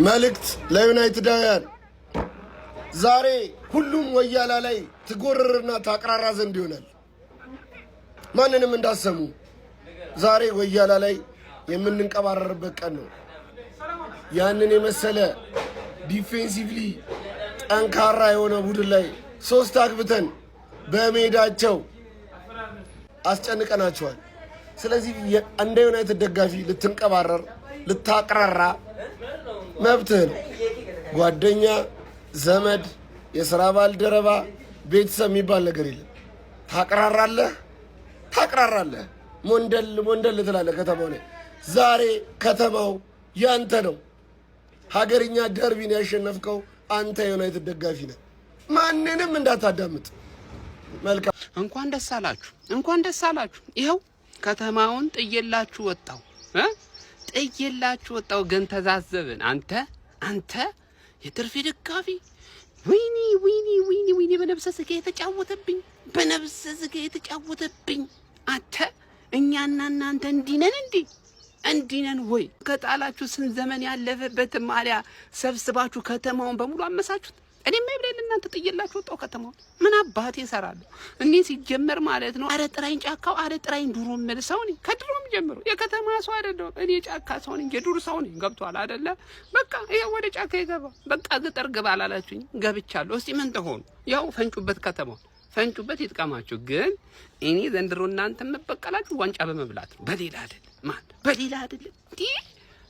መልእክት ለዩናይትዳውያን ዛሬ ሁሉም ወያላ ላይ ትጎርርና ታቅራራ ዘንድ ይሆናል። ማንንም እንዳሰሙ ዛሬ ወያላ ላይ የምንንቀባረርበት ቀን ነው። ያንን የመሰለ ዲፌንሲቭሊ ጠንካራ የሆነ ቡድን ላይ 3 አግብተን በሜዳቸው አስጨንቀናቸዋል። ስለዚህ እንደ ዩናይትድ ደጋፊ ልትንቀባረር ልታቅራራ መብትህ ነው። ጓደኛ፣ ዘመድ፣ የሥራ ባልደረባ፣ ቤተሰብ የሚባል ነገር የለም። ታቅራራለህ፣ ሞንደል ትላለህ ከተማው ላይ። ዛሬ ከተማው ያንተ ነው። ሀገርኛ ደርቢን ያሸነፍከው አንተ የዩናይትድ ደጋፊ ነህ። ማንንም እንዳታዳምጥ። መልካም እንኳን ደስ አላችሁ። ይኸው ከተማውን ጥዬላችሁ ወጣው። ግን ተዛዘብን። አንተ የትርፌ ደጋፊ ወይኒ በነብሰ ስጋ የተጫወተብኝ አንተ እኛና እናንተ እንዲነን ወይ? ከጣላችሁ ስንት ዘመን ያለፈበት ማሊያ ሰብስባችሁ ከተማውን በሙሉ አመሳችሁት። እኔማ ይብላል እናንተ ጥዬላችሁ ወጣው ከተማውን። ምን አባቴ እሰራለሁ እኔ ሲጀመር ማለት ነው። አረ ጥራኝ ጫካው፣ አረ ጥራኝ ዱሮ መልሰው ነኝ። ከድሮም ጀምሮ የከተማ ሰው አይደለም እኔ ጫካ ሰው ነኝ፣ የዱር ሰው ነኝ። ገብቷል አይደለ? በቃ ይሄ ወደ ጫካ ይገባ። በቃ ገጠር ገባ አላላችሁኝ? ገብቻለሁ። እስቲ ምን ተሆኑ? ያው ፈንጩበት ከተማውን ፈንጩበት ይጥቀማችሁ። ግን እኔ ዘንድሮ እናንተ መበቀላችሁ ዋንጫ በመብላት ነው፣ በሌላ አይደለም።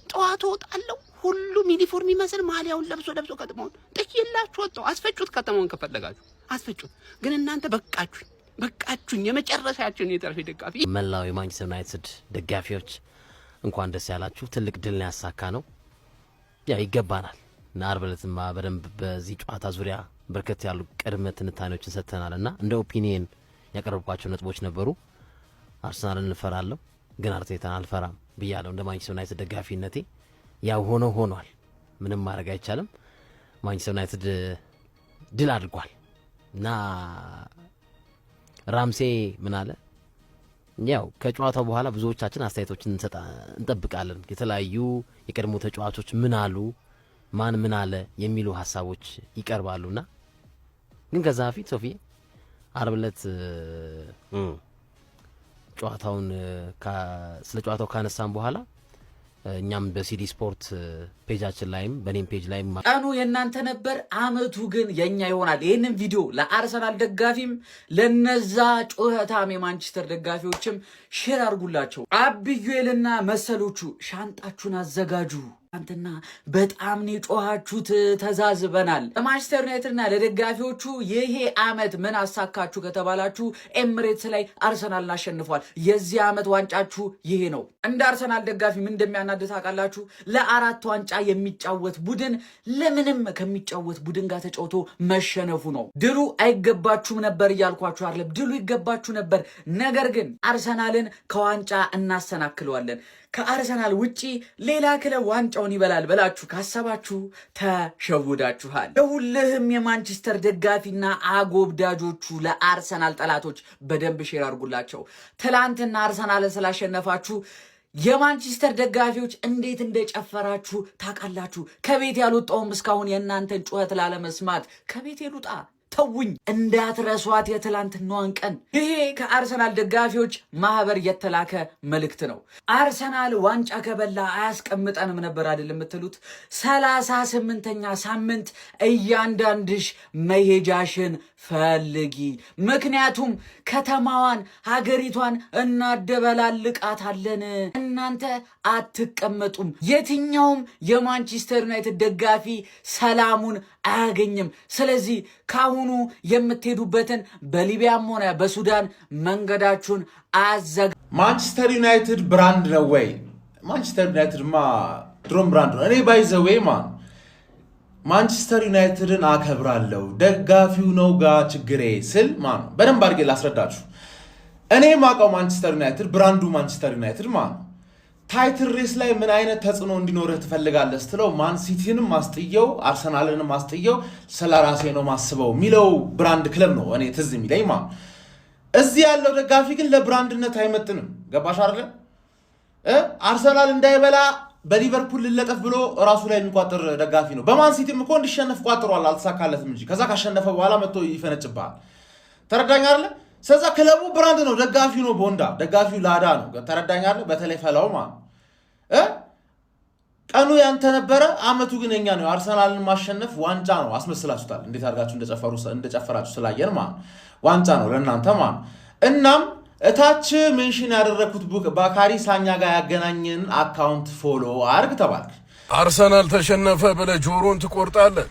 ጠዋት ወጣለሁ ሁሉም ዩኒፎርም ይመስል ማሊያውን ለብሶ ከተማውን ጥዬላችሁ ወጣው። አስፈጩት፣ ከተማውን ከፈለጋችሁ አስፈጩት። ግን እናንተ በቃችሁኝ። የመጨረሻችሁን የጠርፌ ደጋፊ መላው የማንቸስተር ዩናይትድ ደጋፊዎች እንኳን ደስ ያላችሁ። ትልቅ ድል ነው ያሳካ ነው። ያ ይገባናል። እና ዓርብ ዕለትማ በደንብ በዚህ ጨዋታ ዙሪያ በርከት ያሉ ቅድመ ትንታኔዎችን ሰጥተናልና እንደ ኦፒኒየን ያቀረብኳቸው ነጥቦች ነበሩ። አርሰናልን እንፈራለሁ ግን አርቴታን አልፈራም ብያለሁ። እንደ ማንቸስተር ዩናይትድ ደጋፊነቴ ያው ሆኗል። ምንም ማድረግ አይቻልም። ማንቸስተር ዩናይትድ ድል አድርጓል እና ራምሴ ምን አለ? ያው ከጨዋታው በኋላ ብዙዎቻችን አስተያየቶችን እንጠብቃለን። የተለያዩ የቀድሞ ተጫዋቾች ምን አሉ፣ ማን ምን አለ የሚሉ ሀሳቦች ይቀርባሉና ግን ከዛ በፊት ሶፊ ዓርብ ዕለት ጨዋታውን ስለ ጨዋታው ካነሳን በኋላ እኛም በሲዲ ስፖርት ፔጃችን ላይም በኔም ፔጅ ላይም ቀኑ የእናንተ ነበር፣ አመቱ ግን የኛ ይሆናል። ይህንን ቪዲዮ ለአርሰናል ደጋፊም ለነዛ ጩኸታም የማንቸስተር ደጋፊዎችም ሼር አድርጉላቸው። አብዩኤልና መሰሎቹ ሻንጣችሁን አዘጋጁ። አንተና በጣም ነው ጮሃችሁት፣ ተዛዝበናል። ለማንቸስተር ዩናይትድና ለደጋፊዎቹ ይሄ አመት ምን አሳካችሁ ከተባላችሁ ኤምሬትስ ላይ አርሰናልን አሸንፏል። የዚህ አመት ዋንጫችሁ ይሄ ነው። እንደ አርሰናል ደጋፊ ምን እንደሚያናድድ ታውቃላችሁ? ለ4 ዋንጫ የሚጫወት ቡድን ለምንም ከሚጫወት ቡድን ጋር ተጫውቶ መሸነፉ ነው። ድሉ አይገባችሁም ነበር እያልኳችሁ አይደለም፣ ድሉ ይገባችሁ ነበር። ነገር ግን አርሰናልን ከዋንጫ እናሰናክለዋለን፣ ከአርሰናል ውጪ ሌላ ክለብ ዋንጫውን ይበላል ብላችሁ ካሰባችሁ ተሸውዳችኋል። ለሁልህም የማንቸስተር ደጋፊና አጎብዳጆቹ ለአርሰናል ጠላቶች በደንብ ሼር አድርጉላቸው። ትላንትና አርሰናልን ስላሸነፋችሁ የማንቸስተር ደጋፊዎች እንዴት እንደጨፈራችሁ ታውቃላችሁ። ከቤት ያልወጣውም እስካሁን የእናንተን ጩኸት ላለመስማት ከቤት ልውጣ ተውኝ። እንዳትረሷት የትላንትናዋን ቀን። ይሄ ከአርሰናል ደጋፊዎች ማህበር የተላከ መልእክት ነው። አርሰናል ዋንጫ ከበላ አያስቀምጠንም ነበር አይደል የምትሉት? 38ኛ ሳምንት እያንዳንድሽ መሄጃሽን ፈልጊ። ምክንያቱም ከተማዋን ሀገሪቷን እናደበላልቃታለን። እናንተ አትቀመጡም። የትኛውም የማንቸስተር ዩናይትድ ደጋፊ ሰላሙን አያገኝም። ስለዚህ ካሁኑ የምትሄዱበትን በሊቢያም ሆነ በሱዳን መንገዳችሁን አዘጋ። ማንቸስተር ዩናይትድ ብራንድ ነው ወይ? ማንቸስተር ዩናይትድማ ድሮም ብራንድ ነው። እኔ ባይዘዌ ማንቸስተር ዩናይትድን አከብራለሁ፣ ደጋፊው ነው ጋ ችግሬ ስል በደንብ አድርጌ ላስረዳችሁ። እኔ ማውቀው ማንቸስተር ዩናይትድ ብራንዱ ማንቸስተር ዩናይትድ ታይትል ሬስ ላይ ምን አይነት ተጽዕኖ እንዲኖርህ ትፈልጋለህ ስትለው ማን ሲቲንም ማስጥየው አርሰናልንም ማስጥየው ስለራሴ ነው ማስበው የሚለው ብራንድ ክለብ ነው እኔ ትዝ የሚለኝ እዚህ ያለው ደጋፊ ግን ለብራንድነት አይመጥንም። ገባሽ አይደል? አርሰናል እንዳይበላ በሊቨርፑል ልለጠፍ ብሎ ራሱ ላይ የሚቋጥር ደጋፊ ነው። በማን ሲቲም እኮ እንዲሸነፍ ቋጥሯል፣ አልተሳካለትም እንጂ ከዛ ካሸነፈ በኋላ መጥቶ ይፈነጭብሃል። ተረዳኝ አይደል? ስለዛ ክለቡ ብራንድ ነው፣ ደጋፊው ነው ቦንዳ፣ ደጋፊው ላዳ ነው። ተረዳኝ አይደል? በተለይ ፈላው ማለት ቀኑ ያንተ ነበረ፣ አመቱ ግን የኛ ነው። አርሰናልን ማሸነፍ ዋንጫ ነው። አስመስላችሁታል። እንዴት አድርጋችሁ እንደጨፈራችሁ ስላየን ማለት ዋንጫ ነው ለእናንተ ማለት። እናም እታች ሜንሽን ያደረኩት ባካሪ ሳኛ ጋር ያገናኘን አካውንት ፎሎ አርግ ተባልክ። አርሰናል ተሸነፈ ብለህ ጆሮን ትቆርጣለህ።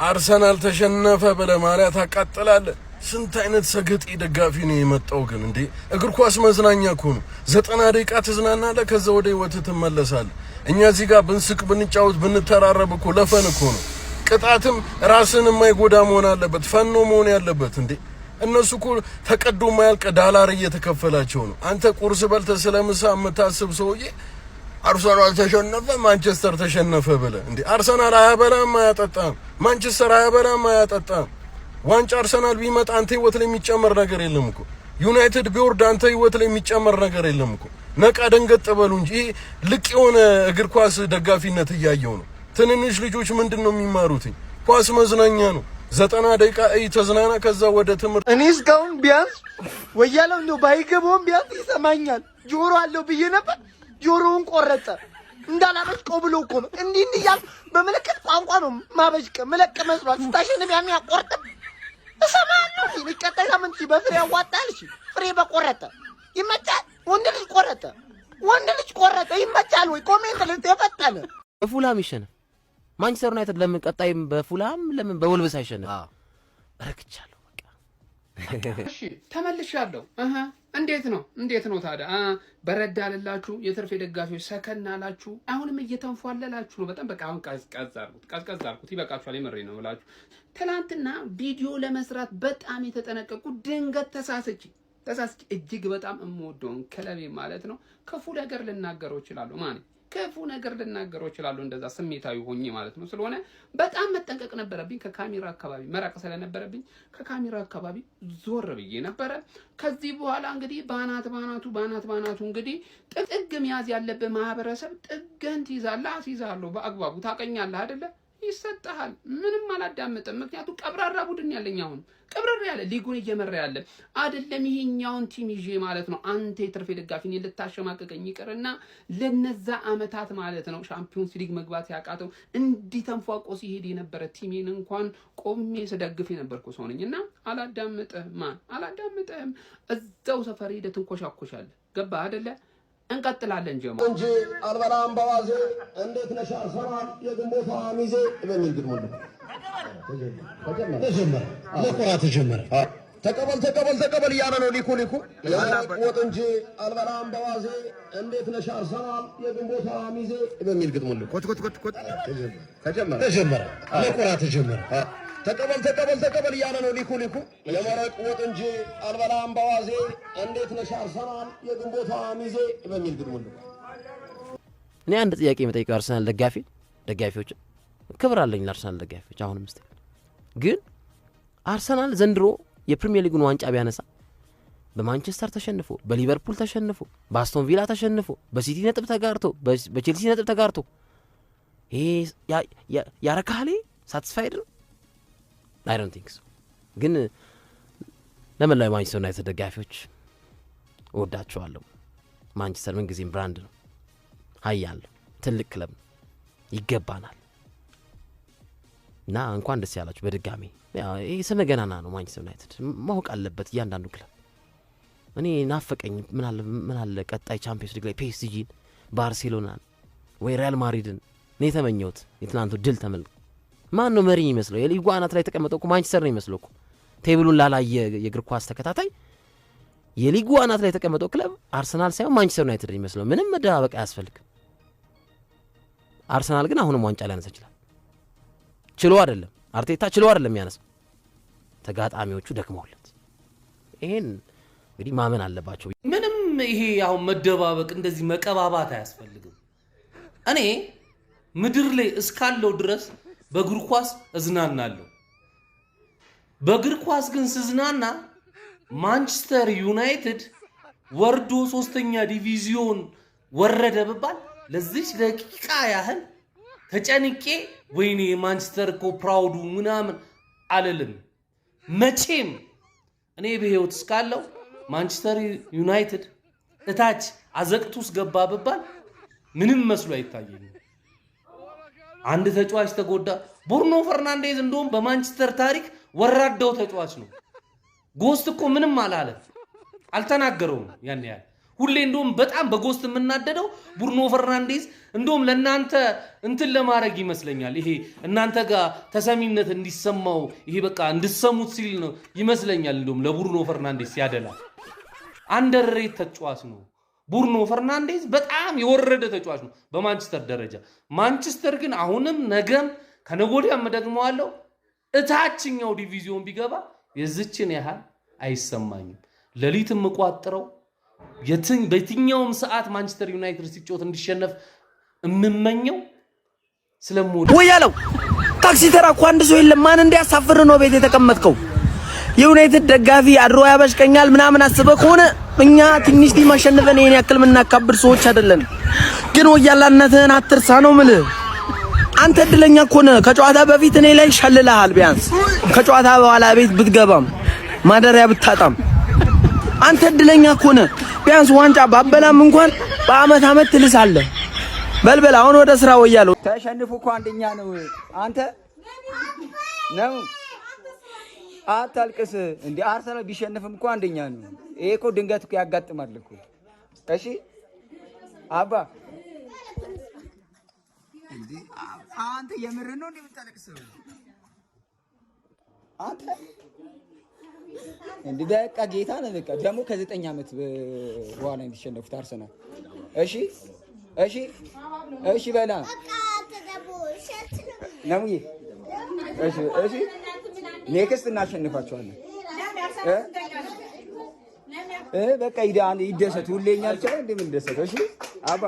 አርሰናል ተሸነፈ ብለህ ማሊያ ታቃጥላለህ። ስንት አይነት ሰገጤ ደጋፊ ነው የመጣው ግን እንዴ! እግር ኳስ መዝናኛ እኮ ነው። 90 ደቂቃ ትዝናናለህ፣ ከዛ ወደ ህይወት ትመለሳለህ። እኛ እዚህ ጋር ብንስቅ ብንጫወት ብንተራረብ እኮ ለፈን እኮ ነው። ቅጣትም ራስን የማይጎዳ መሆን አለበት፣ ፈኖ መሆን ያለበት እንዴ። እነሱ እኮ ተቀዶ የማያልቅ ዳላር እየተከፈላቸው ነው። አንተ ቁርስ በልተህ ስለምሳ የምታስብ ሰውዬ አርሰናል ተሸነፈ ማንቸስተር ተሸነፈ ብለህ እንዴ! አርሰናል አያበላም አያጠጣም፣ ማንቸስተር አያበላም አያጠጣም። ዋንጫ አርሰናል ቢመጣ አንተ ህይወት ላይ የሚጨመር ነገር የለም እኮ። ዩናይትድ ቢወርድ አንተ ህይወት ላይ የሚጨመር ነገር የለም እኮ። ነቃ ደንገጥ በሉ እንጂ ልቅ የሆነ እግር ኳስ ደጋፊነት እያየው ነው። ትንንሽ ልጆች ምንድነው የሚማሩት? ኳስ መዝናኛ ነው። 90 ደቂቃ ተዝናና፣ ከዛ ወደ ትምህርት። እኔ እስካሁን ቢያንስ ወያለው ነው ባይገባውም ቢያንስ ይሰማኛል። ጆሮ አለው ብዬ ነበር፣ ጆሮውን ቆረጠ። እንዳላበሽቀው ብሎ እኮ ነው እንዲህ እያልኩ በምልክት ቋንቋ ነው ማበሽቀ ምለቅ መስሏል። ስታሸንፍ የሚያቆርጥ እሰማለሁ። እኔ ቀጣይ ሳምንት በፍሬ ያዋጣል። እሺ ፍሬ በቆረጠ ይመቻል። ወንድ ልጅ ቆረጠ ይመቻል ወይ? ኮሜንት ልትፈጠነ በፉላም ይሸነፍ ማንቸስተር ዩናይትድ ለምን ቀጣይም በፉላም ለምን በወልቭስ አይሸነፍ? ረክቻለሁ በቃ። እሺ ተመልሻለሁ። እንዴት ነው ታዲያ? በረዳ አለላችሁ የትርፌ ደጋፊዎች፣ ሰከና አላችሁ። አሁንም እየተንፏለላችሁ ነው በጣም በቃ። አሁን ቀዝቀዝ አድርጉት ይበቃችኋል። የምሬ ነው ብላችሁ ትናንትና ቪዲዮ ለመስራት በጣም የተጠነቀቁ ድንገት ተሳስቼ እጅግ በጣም የምወደውን ክለቤ ማለት ነው ክፉ ነገር ልናገረው እችላለሁ ማለት ክፉ ነገር ልናገረው እችላለሁ፣ እንደዛ ስሜታዊ ሆኜ ማለት ነው። ስለሆነ በጣም መጠንቀቅ ነበረብኝ። ከካሜራ አካባቢ መራቅ ስለነበረብኝ ከካሜራ አካባቢ ዞር ብዬ ነበረ። ከዚህ በኋላ እንግዲህ ባናቱ እንግዲህ ጥግ መያዝ ያለበት ማህበረሰብ ጥግን ትይዛለህ። አስይዛለሁ በአግባቡ ታቀኛለህ አይደለ? ይሰጣል። ምንም አላዳምጥም። ምክንያቱም ቀብራራ ቡድን ያለኝ አሁን ቀብራራ ያለ ሊጉን እየመራ ያለ አይደለም። ይሄኛውን ቲም ይዤ ማለት ነው። አንተ የትርፌ ደጋፊ ነኝ ልታሸማቀቀኝ ይቅርና ለነዛ አመታት ማለት ነው ሻምፒዮንስ ሊግ መግባት ያቃተው እንዲህ ተንፏቆ ሲሄድ የነበረ ቲሜን እንኳን ቆሜ ስደግፍ የነበርኩ ሰው ነኝና አላዳምጥህም። እዛው ሰፈር ሄደህ ትንኮሻኮሻለህ። ገባ አይደለ? እንቀጥላለን ጀማ እንጂ አልበላም በዋዜ እንዴት ነሽ አርሰናል የግንቦቷ ሚዜ በሚል ግጥሙ ተጀመረ። ተቀበል እያለ ነው ሊኩ ወጥ እንጂ አልበላም በዋዜ እንዴት ነሽ አርሰናል የግንቦቷ ሚዜ በሚል ግጥሙ ተጀመረ። ተቀበል እያለ ነው ሊኩ የመረቅ ወጥ እንጂ አልበላም በዋዜ እንዴት ነሽ አርሰናል የግንቦቷ ሚዜ በሚል ግጥሙ። እኔ አንድ ጥያቄ የምጠይቀው አርሰናል ደጋፊዎች ክብር አለኝ ለአርሰናል ደጋፊዎች። አሁንም እስቲ ግን አርሰናል ዘንድሮ የፕሪሚየር ሊጉን ዋንጫ ቢያነሳ በማንቸስተር ተሸንፎ፣ በሊቨርፑል ተሸንፎ፣ በአስቶን ቪላ ተሸንፎ፣ በሲቲ ነጥብ ተጋርቶ፣ በቼልሲ ነጥብ ተጋርቶ ይሄ ያረካሌ ሳቲስፋይድ ነው? I don't think so። ግን ለመላው የማንቸስተር ዩናይትድ ደጋፊዎች እወዳቸዋለሁ። ማንቸስተር ምን ጊዜም ብራንድ ነው፣ ሀያል ትልቅ ክለብ ይገባናል እና እንኳን ደስ ያላችሁ በድጋሚ። ይሄ ስመ ገናና ነው ማንቸስተር ዩናይትድ ማወቅ አለበት እያንዳንዱ ክለብ። እኔ ናፈቀኝ ምን አለ ቀጣይ ቻምፒየንስ ሊግ ላይ ፒኤስጂን፣ ባርሴሎናን ወይ ሪያል ማድሪድን ነው የተመኘሁት። የትናንቱ ድል ተመልክ ማን ነው መሪ ይመስለው? የሊጉ አናት ላይ ተቀመጠው እኮ ማንቸስተር ነው ይመስለው እኮ። ቴብሉን ላላየ የእግር ኳስ ተከታታይ የሊጉ አናት ላይ ተቀመጠው ክለብ አርሰናል ሳይሆን ማንቸስተር ዩናይትድ ይመስለው። ምንም መደባበቅ አያስፈልግም። አርሰናል ግን አሁንም ዋንጫ ሊያነሳ ይችላል። ችሎ አይደለም አርቴታ ችሎ አይደለም ያነሳው፣ ተጋጣሚዎቹ ደክመውለት። ይሄን እንግዲህ ማመን አለባቸው። ምንም ይሄ አሁን መደባበቅ እንደዚህ መቀባባት አያስፈልግም። እኔ ምድር ላይ እስካለው ድረስ በእግር ኳስ እዝናናለሁ። በእግር ኳስ ግን ስዝናና ማንቸስተር ዩናይትድ ወርዶ 3ኛ ዲቪዚዮን ወረደ ብባል ለዚህ ደቂቃ ያህል ተጨንቄ ወይኔ ማንቸስተር እኮ ፕራውዱ ምናምን አልልም። መቼም እኔ በህይወት እስካለው ማንቸስተር ዩናይትድ እታች አዘቅት ውስጥ ገባ ብባል ምንም መስሎ አይታየኝም። አንድ ተጫዋች ተጎዳ። ብሩኖ ፈርናንዴዝ እንደውም በማንቸስተር ታሪክ ወራዳው ተጫዋች ነው። ጎስት እኮ ምንም አላለ አልተናገረውም። ያን ያህል ሁሌ እንደውም በጣም በጎስት የምናደደው ብሩኖ ፈርናንዴዝ እንደውም ለናንተ እንትን ለማድረግ ይመስለኛል። ይሄ እናንተ ጋር ተሰሚነት እንዲሰማው ይሄ በቃ እንድሰሙት ሲል ነው ይመስለኛል። እንደውም ለብሩኖ ፈርናንዴዝ ያደላ አንደርሬት ተጫዋች ነው። ብሩኖ ፈርናንዴዝ በጣም የወረደ ተጫዋች ነው በማንቸስተር ደረጃ። ማንቸስተር ግን አሁንም ነገም ከነጎዲያም ደግመዋለሁ እታችኛው ዲቪዚዮን ቢገባ የዝችን ያህል አይሰማኝም። ሌሊትም ቋጥረው በየትኛውም ሰዓት ማንቸስተር ዩናይትድ ሲጫወት እንዲሸነፍ እምመኘው ስለምወድ ወያለው ታክሲ ተራ እኮ አንድ ሰው የለም። ማን እንዲያሳፍር ነው ቤት የተቀመጥከው? የዩናይትድ ደጋፊ አድሮ ያበሽቀኛል ምናምን አስበህ ከሆነ እኛ ትንሽ ቲም አሸንፈን ይሄን ያክል ምናካብር ሰዎች አይደለን። ግን ወያላነትህን አትርሳ ነው የምልህ። አንተ እድለኛ እኮ ነህ። ከጨዋታ በፊት እኔ ላይ ሸልለሃል። ቢያንስ ከጨዋታ በኋላ ቤት ብትገባም ማደሪያ ብታጣም አንተ እድለኛ እኮ ነህ። ቢያንስ ዋንጫ ባበላም እንኳን በአመት አመት ትልሳለህ። በልበል አሁን ወደ ስራ ወያለው። ተሸንፉ እኮ አንደኛ ነው። አንተ ነው አታልቅስ እንዴ! አርሰናል ቢሸንፍም እኮ አንደኛ ነው። ይሄ እኮ ድንገት እኮ ያጋጥማል እኮ። እሺ አባ እንዴ አንተ የምር ነው እንዴ የምታለቅሰው? አንተ እንዴ በቃ ጌታ ነው። በቃ ደግሞ ከ9 ዓመት በኋላ እንዲሸነፉት አርሰናል። እሺ እሺ እሺ በላ ነሙዬ። እሺ እሺ ኔክስት እናሸንፋቸዋለን። በቃ ይደሰት ሁሌኛ ብቻ እንደምን እንደሰተው። እሺ አባ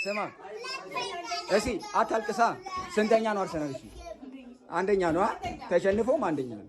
ስማ፣ እሺ አታልቅሳ። ስንተኛ ነው አርሰናል? እሺ አንደኛ ነው። ተሸንፎም አንደኛ ነው።